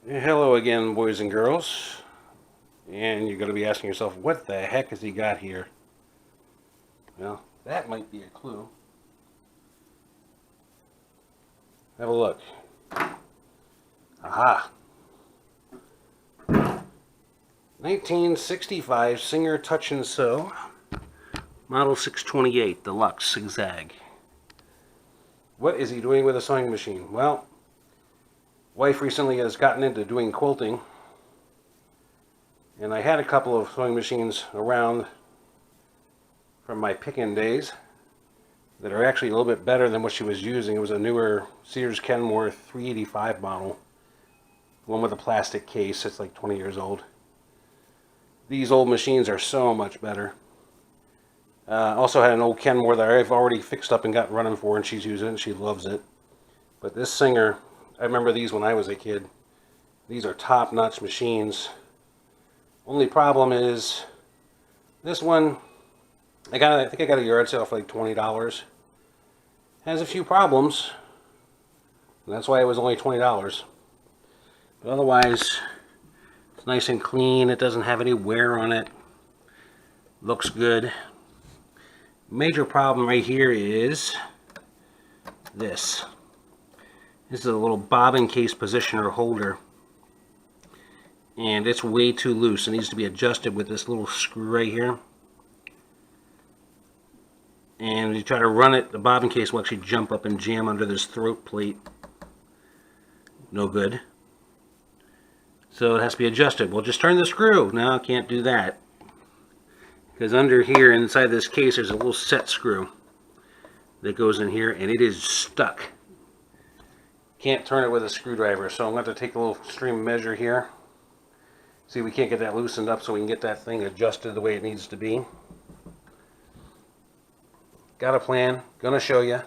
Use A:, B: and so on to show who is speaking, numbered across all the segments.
A: Hello again, boys and girls. And you're going to be asking yourself, what the heck has he got here? Well, that might be a clue. Have a look. Aha! 1965 Singer Touch and Sew, Model 628 Deluxe Zigzag. What is he doing with a sewing machine? Well, wife recently has gotten into doing quilting, and I had a couple of sewing machines around from my pick-in days that are actually a little bit better than what she was using. It was a newer Sears Kenmore 385 model, one with a plastic case. It's like 20 years old. These old machines are so much better. Also had an old Kenmore that I've already fixed up and got running for, and she's using it and she loves it. But this Singer, I remember these when I was a kid. These are top-notch machines. Only problem is this one, I think I got a yard sale for like $20. Has a few problems, and that's why it was only $20. But otherwise, it's nice and clean. It doesn't have any wear on it. Looks good. Major problem right here is this. This is a little bobbin case positioner holder, and it's way too loose. It needs to be adjusted with this little screw right here. And you try to run it, the bobbin case will actually jump up and jam under this throat plate. No good. So it has to be adjusted. Well, just turn the screw. No, I can't do that, because under here inside this case there's a little set screw that goes in here, and it is stuck. Can't turn it with a screwdriver, so I'm going to take a little extreme measure here. See if we can't get that loosened up so we can get that thing adjusted the way it needs to be. Got a plan, gonna show you.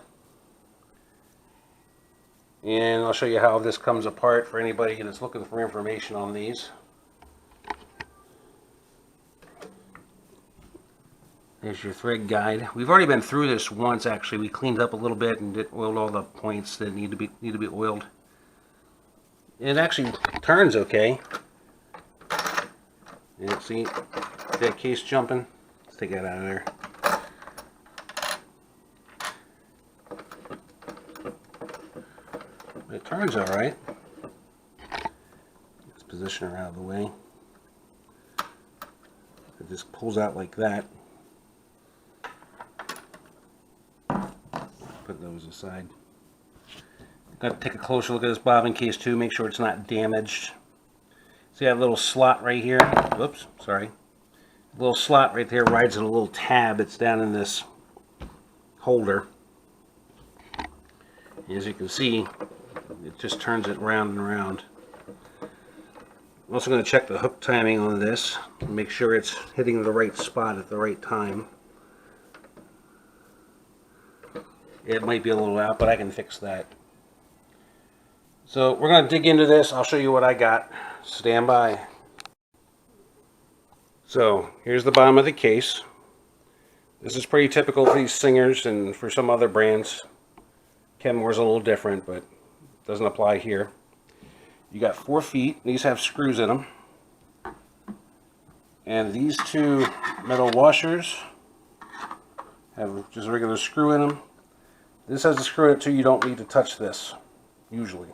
A: And I'll show you how this comes apart for anybody that's looking for information on these. There's your thread guide. We've already been through this once, actually. We cleaned up a little bit and oiled all the points that need to be oiled. It actually turns okay. And see that case jumping? Let's take that out of there. It turns all right. Let's position her out of the way. It just pulls out like that. Put those aside. Got to take a closer look at this bobbin case too, make sure it's not damaged. See that little slot right here? Whoops, sorry. A little slot right there rides in a little tab that's down in this holder. As you can see, it just turns it round and round. I'm also going to check the hook timing on this and make sure it's hitting the right spot at the right time. It might be a little out, but I can fix that. So we're going to dig into this. I'll show you what I got. Stand by. So here's the bottom of the case. This is pretty typical for these Singers and for some other brands. Kenmore's a little different, but doesn't apply here. You got 4 feet. These have screws in them. And these two metal washers have just a regular screw in them. This has a screw in it too. You don't need to touch this, usually.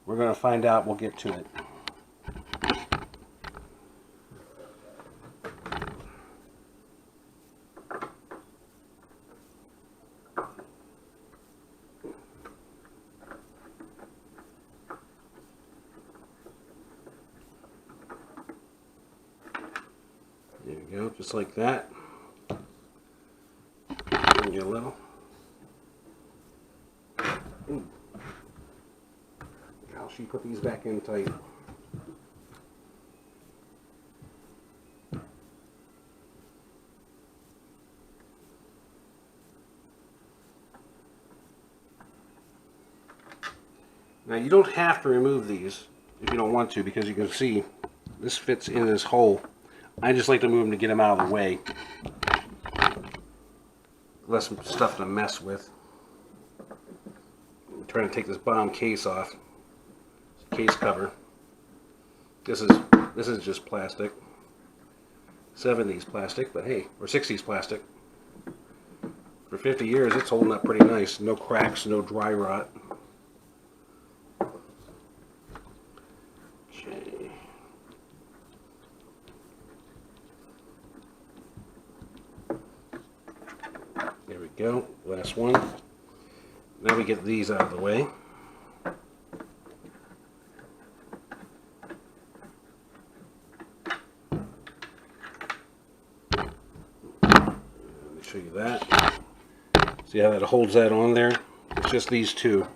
A: We're going to find out. We'll get to it. There you go, just like that. Bring you a little. Ooh. How should you put these back in tight? Now you don't have to remove these if you don't want to, because you can see this fits in this hole. I just like to move them to get them out of the way. Less stuff to mess with. I'm trying to take this bottom case off. Case cover. This is just plastic. 70s plastic, but hey, or 60s plastic. For 50 years, it's holding up pretty nice. No cracks, no dry rot. Okay. There we go. Last one. Now we get these out of the way. Show you that. See how that holds that on there? It's just these two.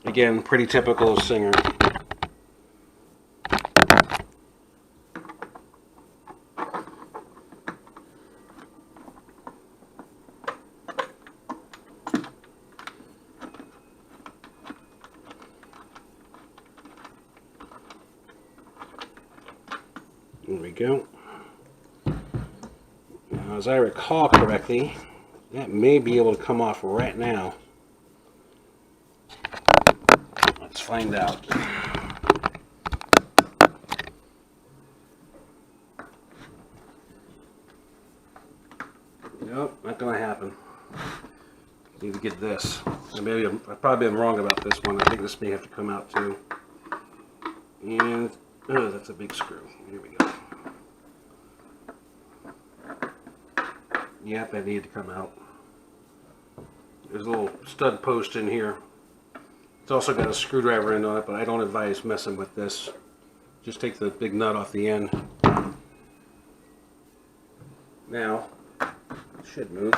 A: Again, pretty typical of Singer. There we go. Now, as I recall correctly, that may be able to come off right now. Let's find out. Nope, not going to happen. Need to get this. Maybe I've probably been wrong about this one. I think this may have to come out too. And, oh, that's a big screw. Here we go. Yep, that needed to come out. There's a little stud post in here. It's also got a screwdriver end on it, but I don't advise messing with this. Just take the big nut off the end. Now, it should move.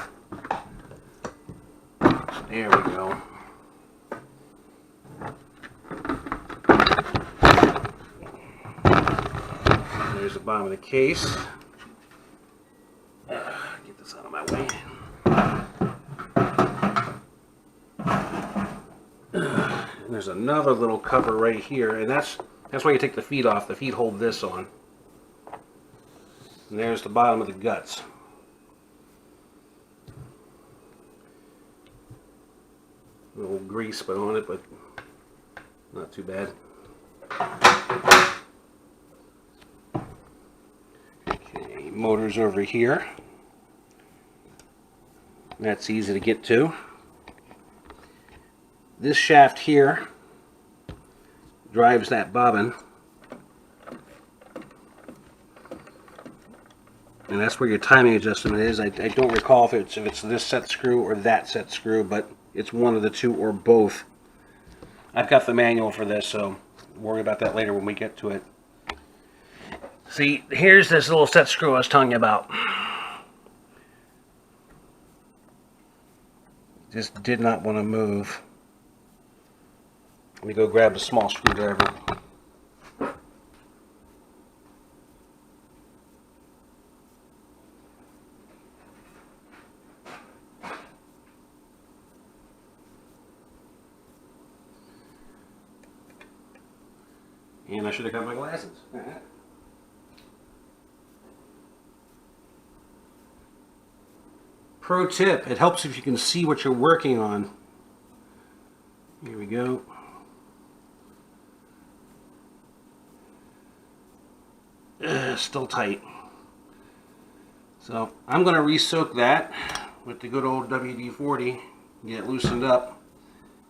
A: There we go. There's the bottom of the case. Get this out of my way. And there's another little cover right here, and that's why you take the feet off. The feet hold this on. And there's the bottom of the guts. A little grease put on it, but not too bad. Okay, motor's over here. That's easy to get to. This shaft here drives that bobbin, and that's where your timing adjustment is. I don't recall if it's this set screw or that set screw, but it's one of the two or both. I've got the manual for this, so worry about that later when we get to it. See, here's this little set screw I was telling you about. Just did not want to move. Let me go grab a small screwdriver. And I should have got my glasses. Pro tip, it helps if you can see what you're working on. Here we go. Still tight. So I'm going to re-soak that with the good old WD-40, get it loosened up,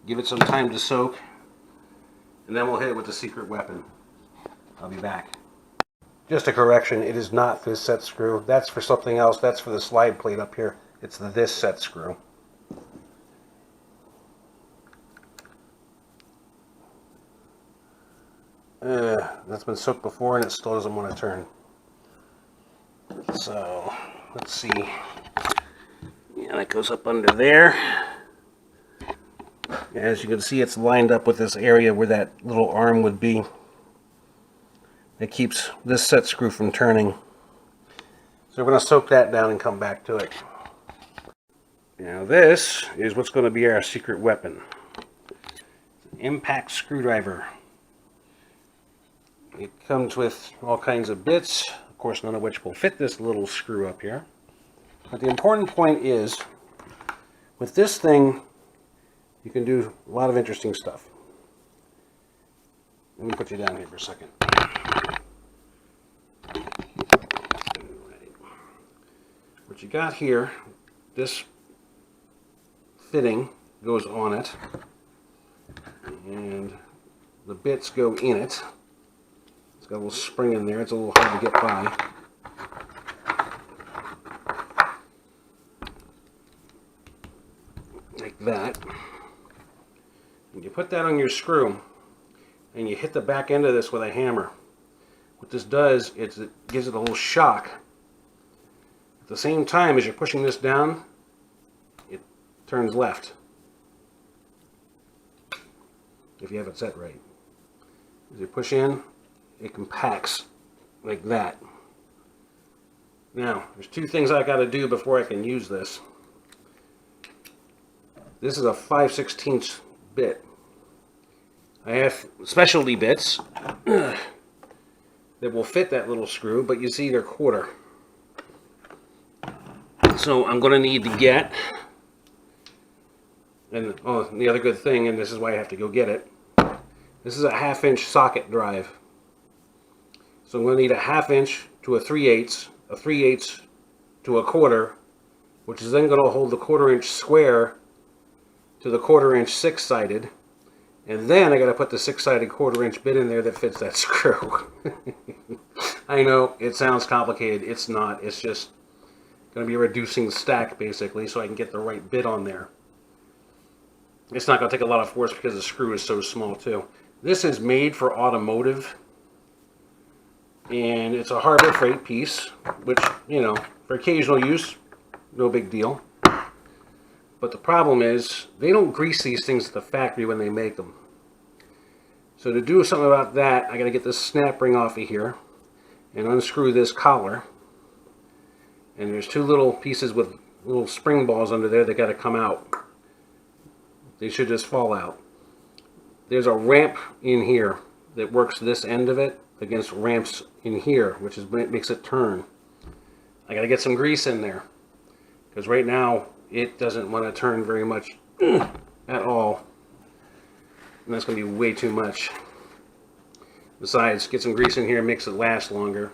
A: give it some time to soak, and then we'll hit it with the secret weapon. I'll be back. Just a correction, it is not this set screw. That's for something else. That's for the slide plate up here. It's this set screw. That's been soaked before and it still doesn't want to turn. So, let's see. Yeah, that goes up under there. As you can see, it's lined up with this area where that little arm would be. It keeps this set screw from turning. So we're going to soak that down and come back to it. Now this is what's going to be our secret weapon. It's an impact screwdriver. It comes with all kinds of bits, of course none of which will fit this little screw up here. But the important point is, with this thing, you can do a lot of interesting stuff. Let me put you down here for a second. What you got here, this fitting goes on it, and the bits go in it. It's got a little spring in there. It's a little hard to get by. Like that. And you put that on your screw, and you hit the back end of this with a hammer. What this does is it gives it a little shock. At the same time as you're pushing this down, it turns left. If you have it set right. As you push in, it compacts like that. Now, there's two things I got to do before I can use this. This is a 5/16 bit. I have specialty bits that will fit that little screw, but you see they're quarter. So I'm going to need to get, and oh, the other good thing, and this is why I have to go get it, this is a 1/2 inch socket drive. So I'm going to need a 1/2 inch to a 3/8, a 3/8 to a 1/4, which is then going to hold the 1/4 inch square to the 1/4 inch 6-sided, and then I got to put the 6-sided 1/4 inch bit in there that fits that screw. I know it sounds complicated. It's not. It's just going to be a reducing stack basically, so I can get the right bit on there. It's not going to take a lot of force because the screw is so small too. This is made for automotive, and it's a Harbor Freight piece, which, you know, for occasional use, no big deal. But the problem is they don't grease these things at the factory when they make them. So to do something about that, I got to get this snap ring off of here and unscrew this collar. And there's two little pieces with little spring balls under there that got to come out. They should just fall out. There's a ramp in here that works this end of it against ramps in here, which is what makes it turn. I got to get some grease in there, because right now it doesn't want to turn very much at all, and that's going to be way too much. Besides, get some grease in here, makes it last longer.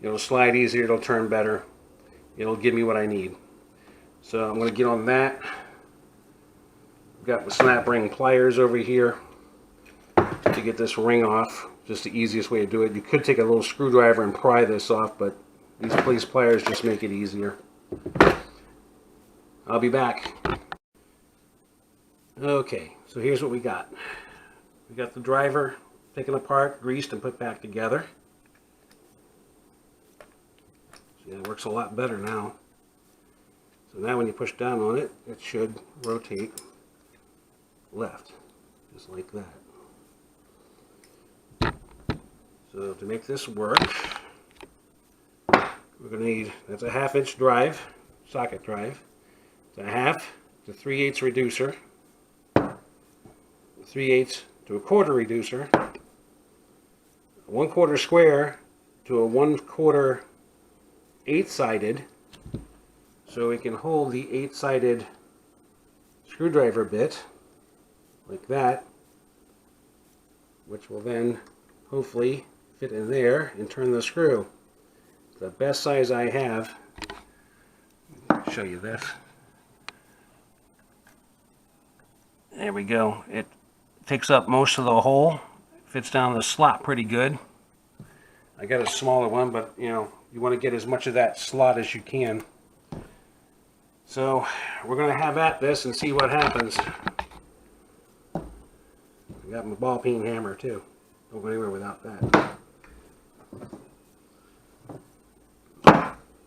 A: It'll slide easier, it'll turn better, it'll give me what I need. So I'm going to get on that. I've got the snap ring pliers over here to get this ring off. Just the easiest way to do it. You could take a little screwdriver and pry this off, but these pliers just make it easier. I'll be back. Okay, so here's what we got. We got the driver taken apart, greased, and put back together. See, it works a lot better now. So now when you push down on it, it should rotate left, just like that. So to make this work, we're going to need, that's a 1/2 inch drive, socket drive. It's a 1/2 to 3/8 reducer, 3/8 to a 1/4 reducer, a 1/4 square to a 1/4 8-sided, so we can hold the 8-sided screwdriver bit like that, which will then hopefully fit in there and turn the screw. It's the best size I have. I'll show you this. There we go. It takes up most of the hole. Fits down the slot pretty good. I got a smaller one, but you know, you want to get as much of that slot as you can. So we're going to have at this and see what happens. I got my ball peen hammer too. Don't go anywhere without that.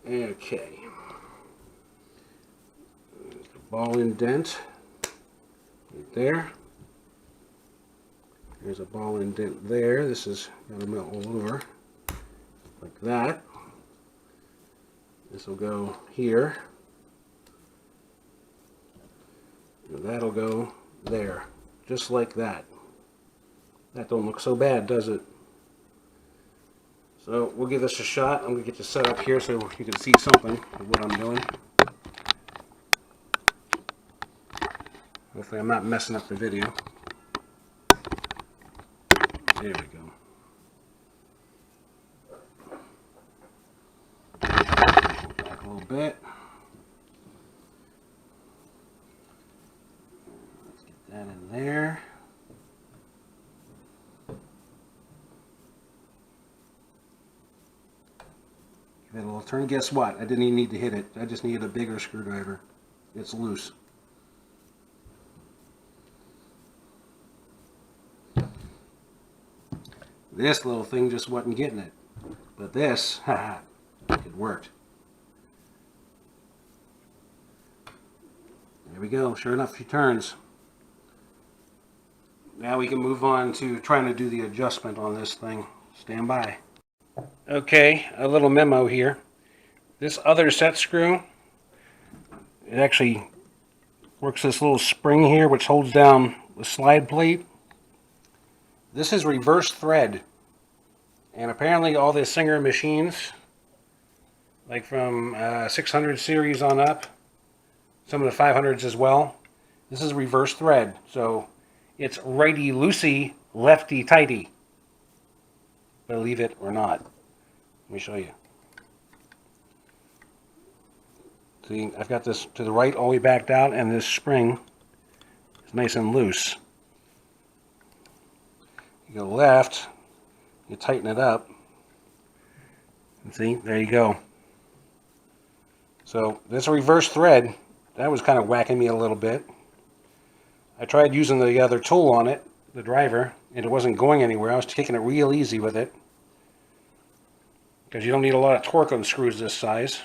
A: Okay. There's the ball indent right there. There's a ball indent there. This is going to melt all over like that. This will go here. And that'll go there, just like that. That don't look so bad, does it? So we'll give this a shot. I'm going to get you set up here so you can see something of what I'm doing. Hopefully I'm not messing up the video. There we go. Back a little bit. Let's get that in there. Give it a little turn. Guess what? I didn't even need to hit it. I just needed a bigger screwdriver. It's loose. This little thing just wasn't getting it. But this, haha, it worked. There we go. Sure enough, she turns. Now we can move on to trying to do the adjustment on this thing. Stand by. Okay, a little memo here. This other set screw, it actually works this little spring here which holds down the slide plate. This is reverse thread. And apparently all the Singer machines, like from 600 series on up, some of the 500s as well, this is reverse thread. So it's righty loosey, lefty tighty. Believe it or not. Let me show you. See, I've got this to the right all the way backed out, and this spring is nice and loose. You go left, you tighten it up, and see, there you go. So this reverse thread, that was kind of whacking me a little bit. I tried using the other tool on it, the driver, and it wasn't going anywhere. I was taking it real easy with it, because you don't need a lot of torque on screws this size.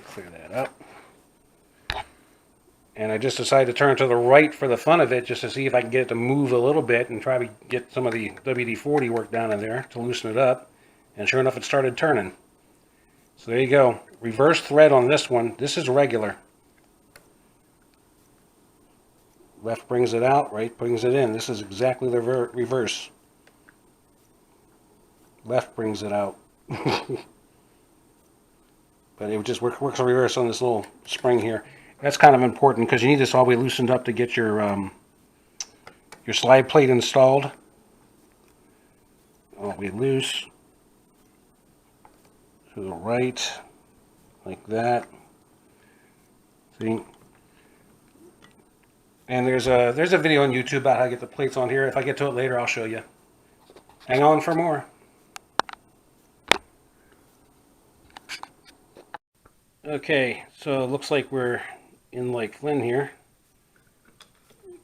A: Clear that up. And I just decided to turn to the right for the fun of it, just to see if I can get it to move a little bit and try to get some of the WD-40 work down in there to loosen it up. And sure enough, it started turning. So there you go. Reverse thread on this one. This is regular. Left brings it out, right brings it in. This is exactly the reverse. Left brings it out. But it just works a reverse on this little spring here. That's kind of important because you need this all the way loosened up to get your slide plate installed. All the way loose. To the right, like that. See? And there's a video on YouTube about how to get the plates on here. If I get to it later, I'll show you. Hang on for more. Okay, so it looks like we're in like Flynn here.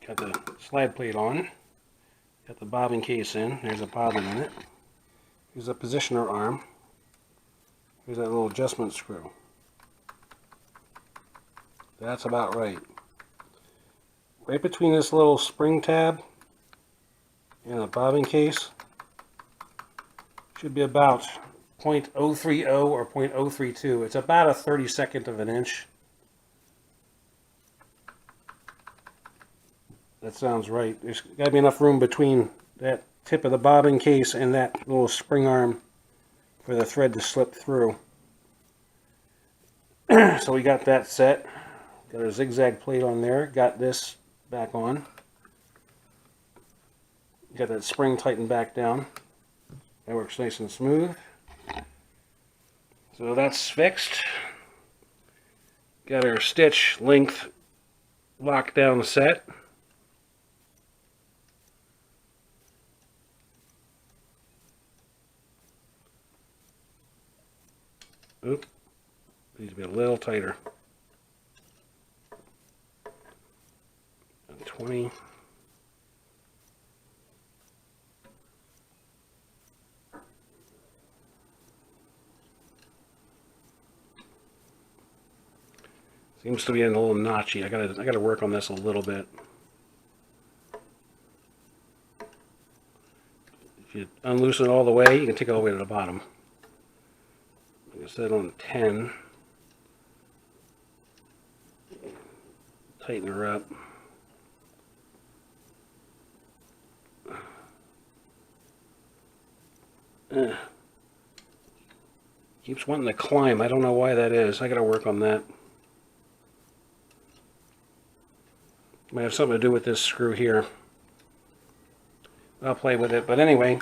A: Got the slide plate on. Got the bobbin case in. There's a bobbin in it. Here's a positioner arm. Here's that little adjustment screw. That's about right. Right between this little spring tab and the bobbin case should be about 0.030 or 0.032. It's about a 32nd of an inch. That sounds right. There's got to be enough room between that tip of the bobbin case and that little spring arm for the thread to slip through. So we got that set. Got a zigzag plate on there. Got this back on. Got that spring tightened back down. That works nice and smooth. So that's fixed. Got our stitch length locked down set. Oop. Needs to be a little tighter. 20. Seems to be a little notchy. I gotta work on this a little bit. If you unloosen it all the way, you can take it all the way to the bottom. Like I said, on 10. Tighten her up. Keeps wanting to climb. I don't know why that is. I gotta work on that. Might have something to do with this screw here. I'll play with it. But anyway,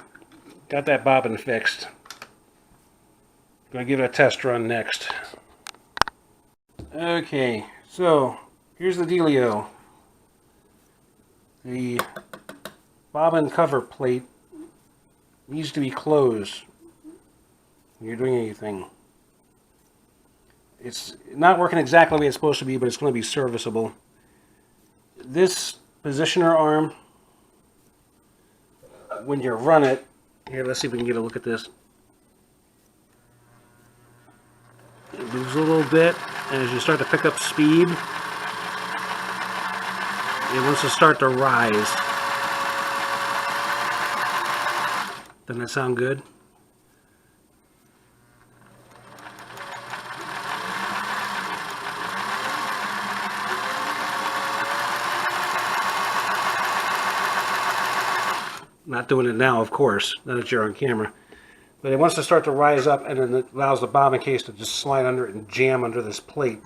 A: got that bobbin fixed. Gonna give it a test run next. Okay, so here's the dealio. The bobbin cover plate needs to be closed when you're doing anything. It's not working exactly the way it's supposed to be, but it's going to be serviceable. This positioner arm, when you run it, here, let's see if we can get a look at this. It moves a little bit, and as you start to pick up speed, it wants to start to rise. Doesn't that sound good? Not doing it now, of course, now that you're on camera. But it wants to start to rise up, and then it allows the bobbin case to just slide under it and jam under this plate.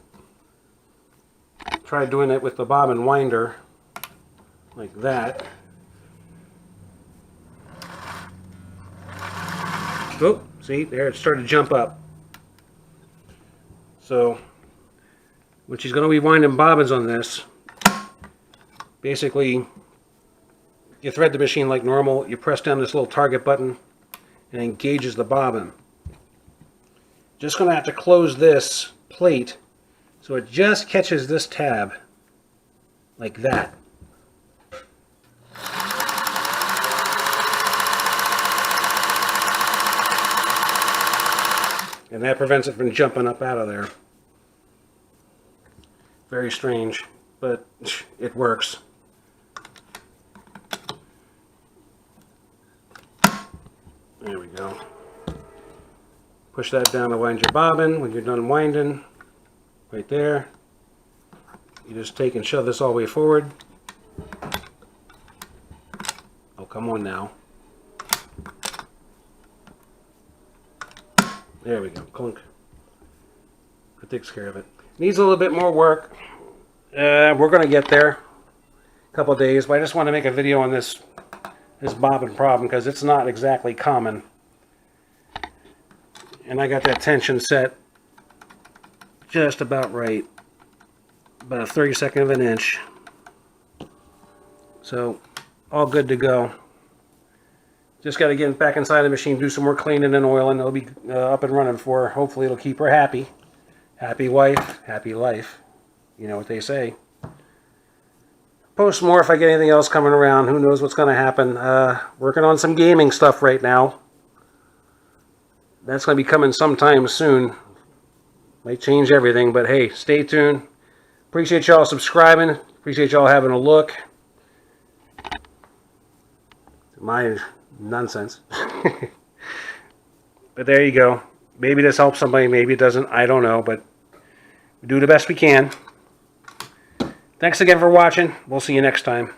A: Try doing it with the bobbin winder, like that. Oh, see, there it started to jump up. So, when she's going to be winding bobbins on this, basically, you thread the machine like normal, you press down this little target button, and it engages the bobbin. Just going to have to close this plate so it just catches this tab, like that. And that prevents it from jumping up out of there. Very strange, but it works. There we go. Push that down to wind your bobbin. When you're done winding, right there, you just take and shove this all the way forward. Oh, come on now. There we go. Clunk. That takes care of it. Needs a little bit more work. We're going to get there. A couple of days, but I just want to make a video on this bobbin problem because it's not exactly common. And I got that tension set just about right. About a 32nd of an inch. So, all good to go. Just got to get back inside the machine, do some more cleaning and oiling. It'll be up and running for her. Hopefully it'll keep her happy. Happy wife, happy life. You know what they say. Post more if I get anything else coming around. Who knows what's going to happen. Working on some gaming stuff right now. That's going to be coming sometime soon. Might change everything, but hey, stay tuned. Appreciate y'all subscribing. Appreciate y'all having a look. My nonsense. But there you go. Maybe this helps somebody, maybe it doesn't. I don't know, but we do the best we can. Thanks again for watching. We'll see you next time.